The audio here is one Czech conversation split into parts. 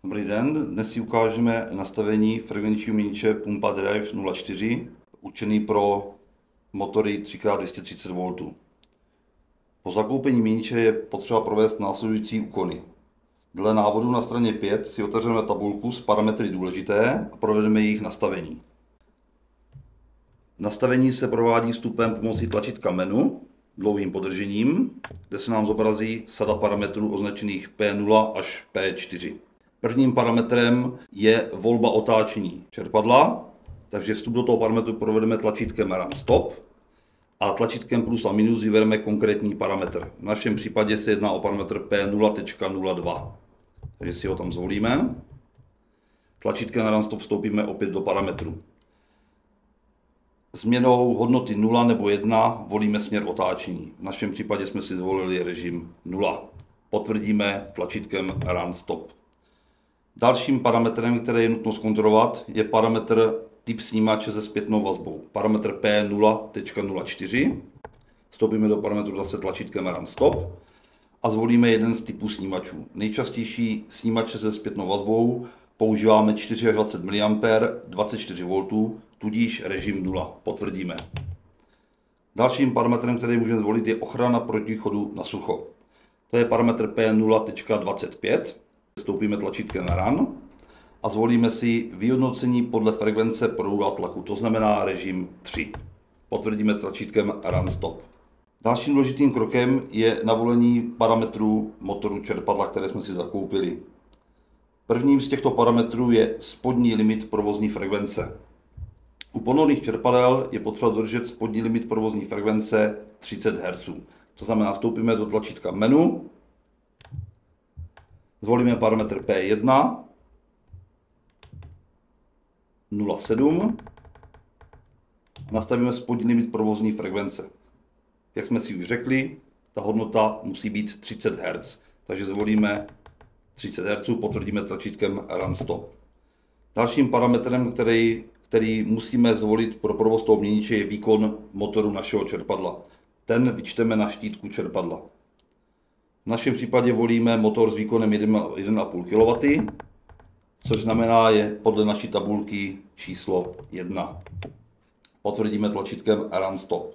Dobrý den, dnes si ukážeme nastavení frekvenčního měniče Pumpa Drive 04, určený pro motory 3x230 V. Po zakoupení měniče je potřeba provést následující úkony. Dle návodu na straně 5 si otevřeme tabulku s parametry důležité a provedeme jejich nastavení. Nastavení se provádí vstupem pomocí tlačítka menu, dlouhým podržením, kde se nám zobrazí sada parametrů označených P0 až P4. Prvním parametrem je volba otáčení čerpadla, takže vstup do toho parametru provedeme tlačítkem Run Stop a tlačítkem plus a minus vybereme konkrétní parametr. V našem případě se jedná o parametr P0.02, takže si ho tam zvolíme. Tlačítkem Run Stop vstoupíme opět do parametru. Změnou hodnoty 0 nebo 1 volíme směr otáčení. V našem případě jsme si zvolili režim 0. Potvrdíme tlačítkem Run Stop. Dalším parametrem, který je nutno zkontrolovat, je parametr typ snímače se zpětnou vazbou. Parametr P0.04. Vstoupíme do parametru zase tlačítkem Run Stop a zvolíme jeden z typů snímačů. Nejčastější snímače se zpětnou vazbou používáme 4 až 20 mA, 24 V, tudíž režim 0. Potvrdíme. Dalším parametrem, který můžeme zvolit, je ochrana proti chodu na sucho. To je parametr P0.25. Vstoupíme tlačítkem Run a zvolíme si vyhodnocení podle frekvence proudu a tlaku, to znamená režim 3. Potvrdíme tlačítkem Run Stop. Dalším důležitým krokem je navolení parametrů motoru čerpadla, které jsme si zakoupili. Prvním z těchto parametrů je spodní limit provozní frekvence. U ponorných čerpadel je potřeba dodržet spodní limit provozní frekvence 30 Hz. To znamená, vstoupíme do tlačítka menu, zvolíme parametr P1, 0,7, nastavíme spodní limit provozní frekvence. Jak jsme si už řekli, ta hodnota musí být 30 Hz, takže zvolíme 30 Hz, potvrdíme tlačítkem Run Stop. Dalším parametrem, který musíme zvolit pro provoz toho měniče, je výkon motoru našeho čerpadla. Ten vyčteme na štítku čerpadla. V našem případě volíme motor s výkonem 1,5 kW, což znamená je podle naší tabulky číslo 1. Potvrdíme tlačítkem Run Stop.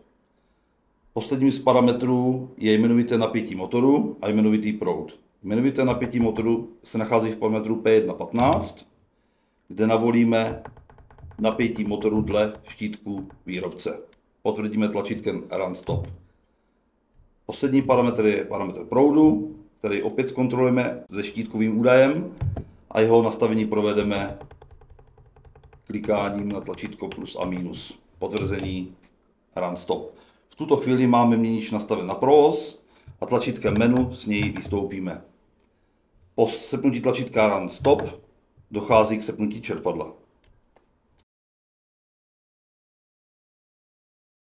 Posledním z parametrů je jmenovité napětí motoru a jmenovitý proud. Jmenovité napětí motoru se nachází v parametru P1.15, kde navolíme napětí motoru dle štítku výrobce. Potvrdíme tlačítkem Run Stop. Poslední parametr je parametr proudu, který opět zkontrolujeme se štítkovým údajem a jeho nastavení provedeme klikáním na tlačítko plus a minus. Potvrzení Run Stop. V tuto chvíli máme měnič nastaven na provoz a tlačítkem menu z něj vystoupíme. Po sepnutí tlačítka Run Stop dochází k sepnutí čerpadla.